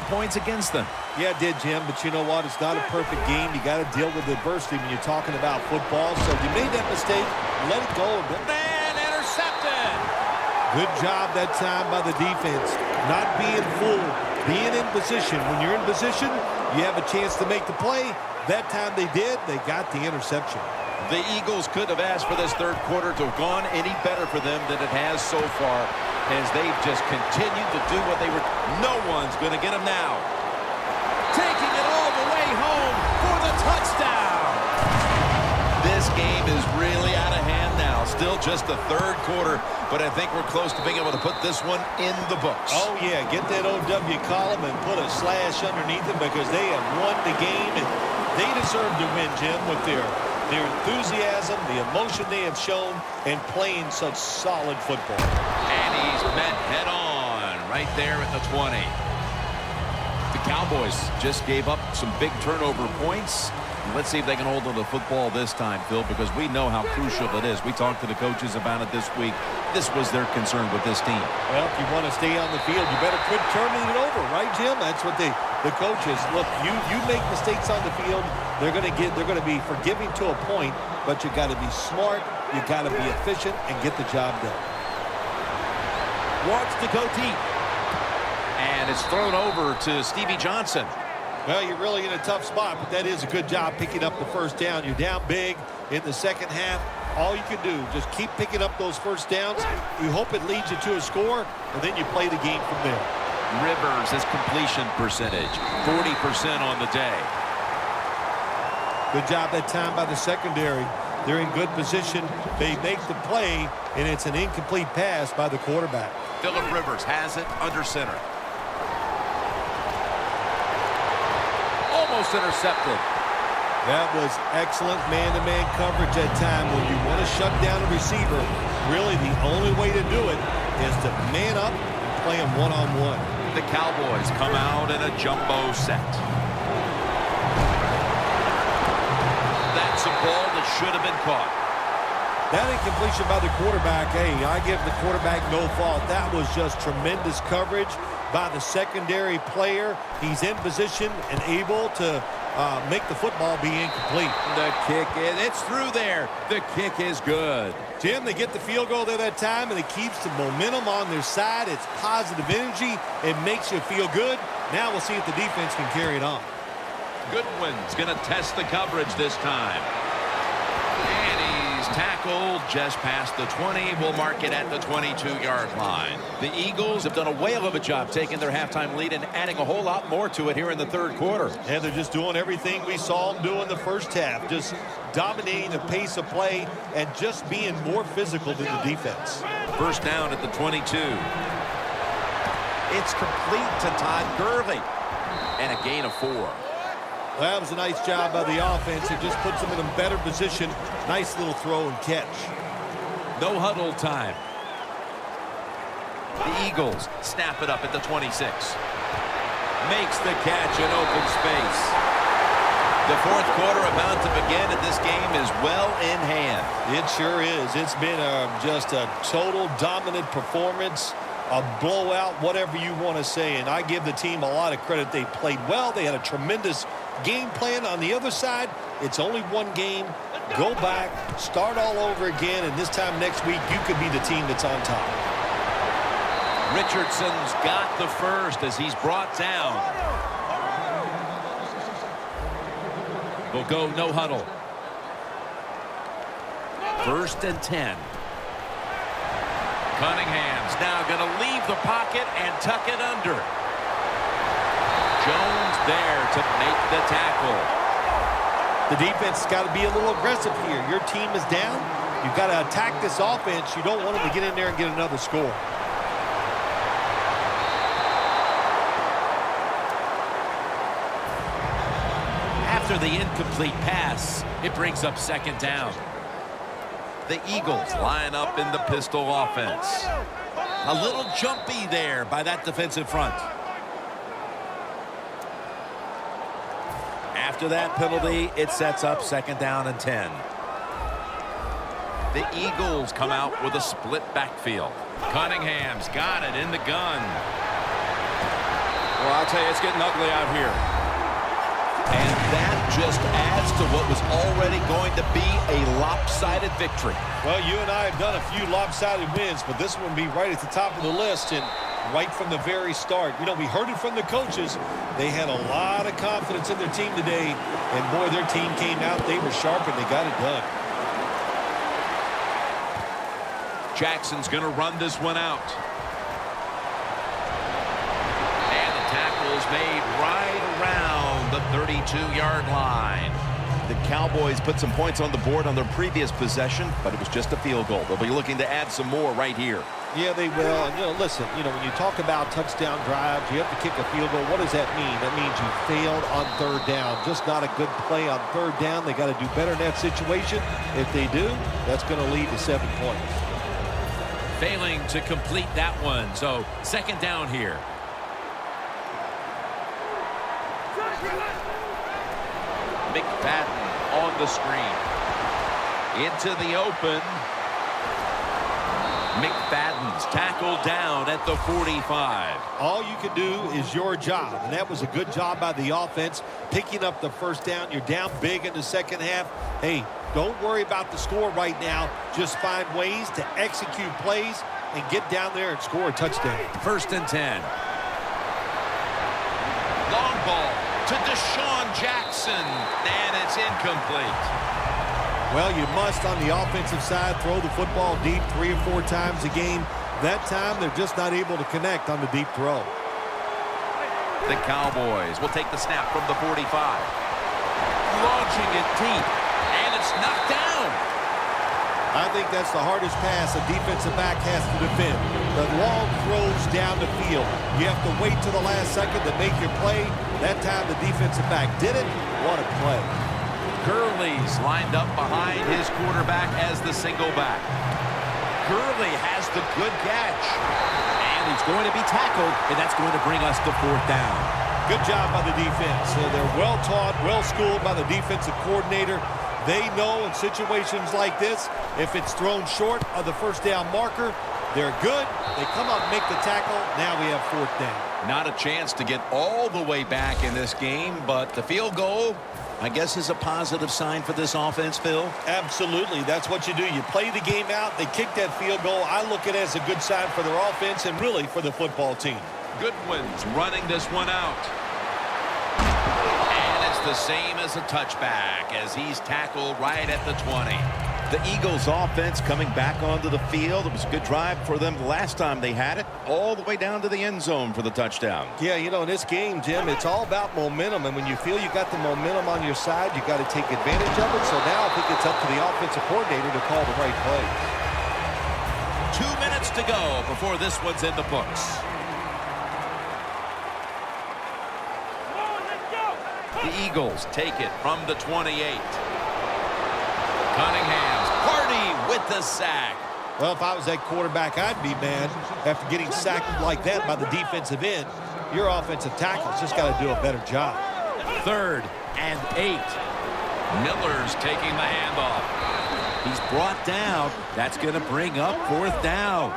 points against them. Yeah, it did, Jim, but you know what? It's not a perfect game. You got to deal with adversity when you're talking about football. So you made that mistake, let it go. Man, intercepted. Good job that time by the defense. Not being fooled, being in position. When you're in position, you have a chance to make the play. That time they did. They got the interception. The Eagles could have asked for this third quarter to have gone any better for them than it has so far, as they've just continued to do what they were. No one's going to get them now. Taking it all the way home for the touchdown. This game is really out of hand now. Still just the third quarter, but I think we're close to being able to put this one in the books. Oh, yeah. Get that OW column and put a slash underneath it because they have won the game, and they deserve to win, Jim, with their enthusiasm, the emotion they have shown, and playing such solid football. And he's met head-on right there at the 20. The Cowboys just gave up some big turnover points. Let's see if they can hold on to the football this time, Phil, because we know how crucial it is. We talked to the coaches about it this week. This was their concern with this team. Well, if you want to stay on the field, you better quit turning it over, right, Jim? That's what the coaches look. You make mistakes on the field, they're going to be forgiving to a point, but you got to be smart, you got to be efficient, and get the job done. Wants to go deep, and it's thrown over to Stevie Johnson. Well, you're really in a tough spot, but that is a good job picking up the first down. You're down big in the second half. All you can do, just keep picking up those first downs. You hope it leads you to a score, and then you play the game from there. Rivers, his completion percentage, 40% on the day. Good job that time by the secondary. They're in good position. They make the play, and it's an incomplete pass by the quarterback. Phillip Rivers has it under center. Almost intercepted. That was excellent man-to-man coverage that time. When you want to shut down a receiver, really the only way to do it is to man up and play him one-on-one. The Cowboys come out in a jumbo set. That's a ball that should have been caught. That incompletion by the quarterback, hey, I give the quarterback no fault. That was just tremendous coverage by the secondary player. He's in position and able to make the football be incomplete. The kick, it's through there. The kick is good. Jim, they get the field goal there that time, and it keeps the momentum on their side. It's positive energy. It makes you feel good. Now we'll see if the defense can carry it on. Goodwin's going to test the coverage this time. And he's tackled just past the 20. We'll mark it at the 22-yard line. The Eagles have done a whale of a job taking their halftime lead and adding a whole lot more to it here in the third quarter. And they're just doing everything we saw them do in the first half. Just dominating the pace of play and just being more physical than the defense. First down at the 22. It's complete to Todd Gurley. And a gain of 4. Well, that was a nice job by the offense. It just puts them in a better position. Nice little throw and catch. No huddle time. The Eagles snap it up at the 26. Makes the catch in open space. The fourth quarter about to begin, and this game is well in hand. It sure is. It's been just a total dominant performance. A blowout, whatever you want to say, and I give the team a lot of credit. They played well. They had a tremendous game plan. On the other side, it's only one game. Go back, start all over again, and this time next week, you could be the team that's on top. Richardson's got the first as he's brought down. We'll go no huddle. 1st and 10. Cunningham's now going to leave the pocket and tuck it under. Jones there to make the tackle. The defense has got to be a little aggressive here. Your team is down. You've got to attack this offense. You don't want them to get in there and get another score. After the incomplete pass, it brings up 2nd down. The Eagles line up in the pistol offense. A little jumpy there by that defensive front. After that penalty, it sets up 2nd down and 10. The Eagles come out with a split backfield. Cunningham's got it in the gun. Well, I'll tell you, it's getting ugly out here. And that just adds to what was already going to be a lopsided victory. Well, you and I have done a few lopsided wins, but this one will be right at the top of the list and right from the very start. You know, we heard it from the coaches. They had a lot of confidence in their team today, and boy, their team came out. They were sharp, and they got it done. Jackson's going to run this one out. And the tackle is made right around the 32-yard line. The Cowboys put some points on the board on their previous possession, but it was just a field goal. They'll be looking to add some more right here. Yeah, they will. And, you know, listen, you know, when you talk about touchdown drives, you have to kick a field goal. What does that mean? That means you failed on third down. Just not a good play on third down. They got to do better in that situation. If they do, that's going to lead to 7 points. Failing to complete that one. So, second down here. McFadden on the screen. Into the open. McFadden's tackled down at the 45. All you can do is your job, and that was a good job by the offense, picking up the first down. You're down big in the second half. Hey, don't worry about the score right now. Just find ways to execute plays and get down there and score a touchdown. 1st and 10. Long ball to Deshaun Jackson, and it's incomplete. Well, you must, on the offensive side, throw the football deep 3 or 4 times a game. That time, they're just not able to connect on the deep throw. The Cowboys will take the snap from the 45. Launching it deep, and it's knocked down. I think that's the hardest pass a defensive back has to defend. The long throws down the field. You have to wait to the last second to make your play. That time, the defensive back did it. What a play. Gurley's lined up behind his quarterback as the single back. Gurley has the good catch. And he's going to be tackled, and that's going to bring us to 4th down. Good job by the defense. So they're well-taught, well-schooled by the defensive coordinator. They know in situations like this, if it's thrown short of the first down marker, they're good. They come up and make the tackle. Now we have 4th down. Not a chance to get all the way back in this game, but the field goal, I guess, is a positive sign for this offense, Phil. Absolutely. That's what you do. You play the game out. They kick that field goal. I look at it as a good sign for their offense and really for the football team. Goodwin's running this one out. And it's the same as a touchback as he's tackled right at the 20. The Eagles offense coming back onto the field. It was a good drive for them the last time they had it, all the way down to the end zone for the touchdown. Yeah, you know, in this game, Jim, it's all about momentum. And when you feel you got the momentum on your side, you got to take advantage of it. So now I think it's up to the offensive coordinator to call the right play. 2 minutes to go before this one's in the books. The Eagles take it from the 28. Cunningham's party with the sack. Well, if I was that quarterback, I'd be mad after getting sacked like that by the defensive end. Your offensive tackle's just got to do a better job. 3rd and 8. Miller's taking the handoff. He's brought down. That's going to bring up 4th down.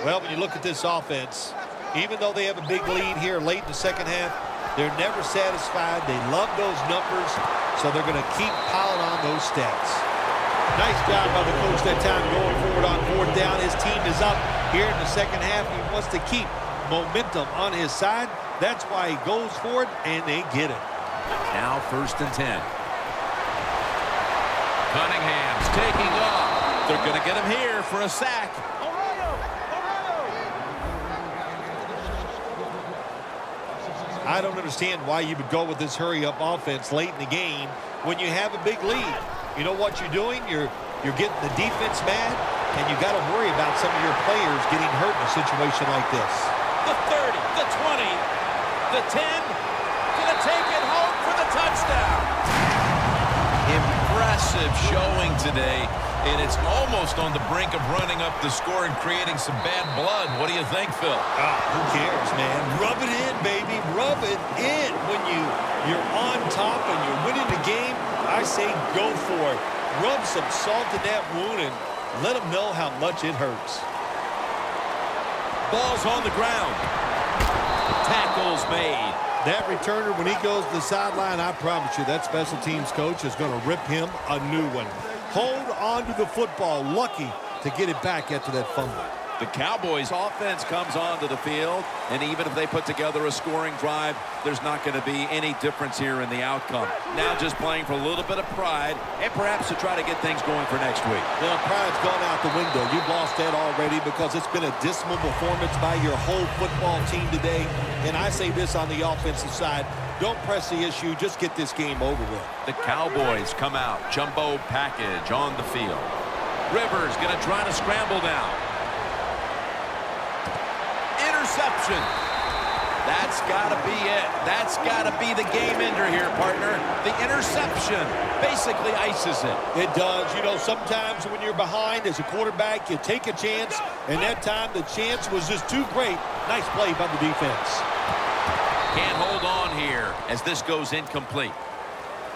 Well, when you look at this offense, even though they have a big lead here late in the second half, they're never satisfied. They love those numbers, so they're going to keep piling on those stats. Nice job by the coach that time going forward on 4th down. His team is up here in the second half. He wants to keep momentum on his side. That's why he goes for it, and they get it. Now 1st and 10. Cunningham's taking off. They're going to get him here for a sack. I don't understand why you would go with this hurry-up offense late in the game when you have a big lead. You know what you're doing? You're getting the defense mad, and you got to worry about some of your players getting hurt in a situation like this. The 30, the 20, the 10, gonna take it home for the touchdown. Impressive showing today, and it's almost on the brink of running up the score and creating some bad blood. What do you think, Phil? Who cares, man? Rub it in, baby. Rub it in. When you're on top and you're winning the game, I say go for it. Rub some salt in that wound and let them know how much it hurts. Ball's on the ground. Tackles made. That returner, when he goes to the sideline, I promise you that special teams coach is going to rip him a new one. Hold on to the football. Lucky to get it back after that fumble. The Cowboys offense comes onto the field, and even if they put together a scoring drive, there's not going to be any difference here in the outcome. Now just playing for a little bit of pride and perhaps to try to get things going for next week. Well, pride's gone out the window. You've lost that already because it's been a dismal performance by your whole football team today. And I say this on the offensive side, don't press the issue, just get this game over with. The Cowboys come out, jumbo package on the field. Rivers going to try to scramble now. Interception. That's got to be it. That's got to be the game ender here, partner. The interception basically ices it. It does. You know, sometimes when you're behind as a quarterback, you take a chance, and that time the chance was just too great. Nice play by the defense. Can't hold on here as this goes incomplete.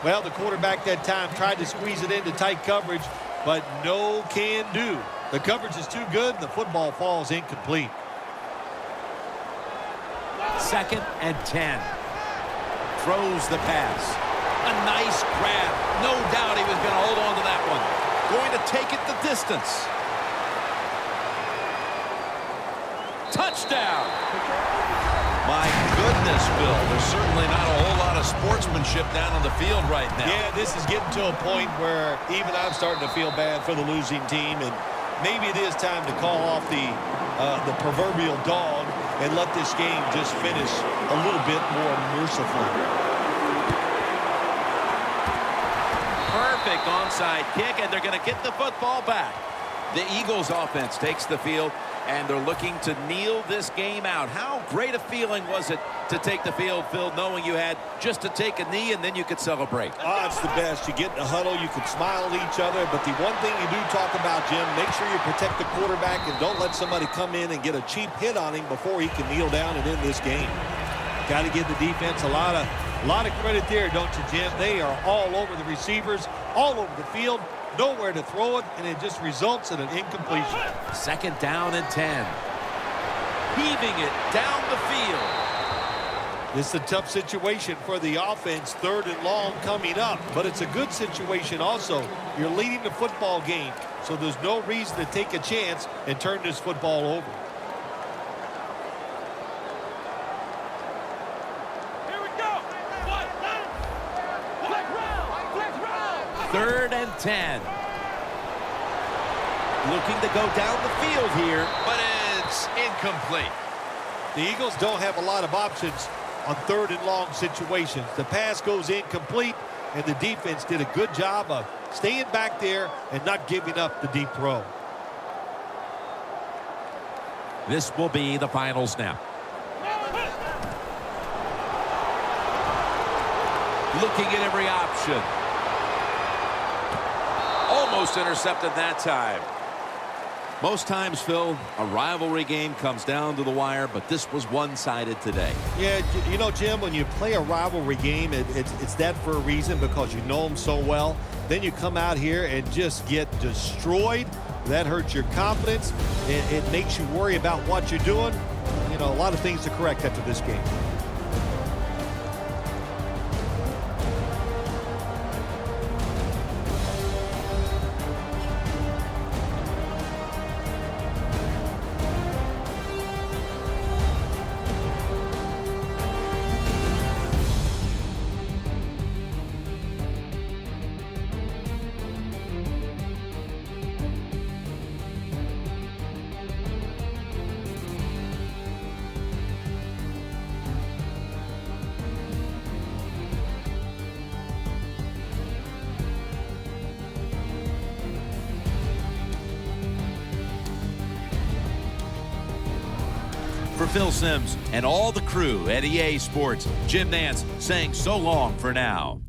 Well, the quarterback that time tried to squeeze it into tight coverage, but no can do. The coverage is too good, and the football falls incomplete. 2nd and 10. Throws the pass. A nice grab. No doubt he was going to hold on to that one. Going to take it the distance. Touchdown. My goodness, Bill. There's certainly not a whole lot of sportsmanship down on the field right now. Yeah, this is getting to a point where even I'm starting to feel bad for the losing team, and maybe it is time to call off the proverbial dog and let this game just finish a little bit more mercifully. Perfect onside kick, and they're going to get the football back. The Eagles offense takes the field, and they're looking to kneel this game out. How great a feeling was it to take the field, Phil, knowing you had just to take a knee and then you could celebrate? Oh, it's the best. You get in the huddle, you can smile at each other, but the one thing you do talk about, Jim, make sure you protect the quarterback and don't let somebody come in and get a cheap hit on him before he can kneel down and end this game. Got to give the defense a lot of credit there, don't you, Jim? They are all over the receivers, all over the field, nowhere to throw it, and it just results in an incompletion. 2nd down and 10. Heaving it down the field. It's a tough situation for the offense, 3rd and long coming up, but it's a good situation also. You're leading the football game, so there's no reason to take a chance and turn this football over. Here we go. 3rd and 10. Looking to go down the field here, but it's incomplete. The Eagles don't have a lot of options on 3rd and long situations. The pass goes incomplete, and the defense did a good job of staying back there and not giving up the deep throw. This will be the final snap. Looking at every option. Almost intercepted that time. Most times, Phil, a rivalry game comes down to the wire, but this was one-sided today. Yeah, you know, Jim, when you play a rivalry game, it's that for a reason because you know them so well. Then you come out here and just get destroyed. That hurts your confidence. It makes you worry about what you're doing. You know, a lot of things to correct after this game. For Phil Simms and all the crew at EA Sports, Jim Nance saying so long for now.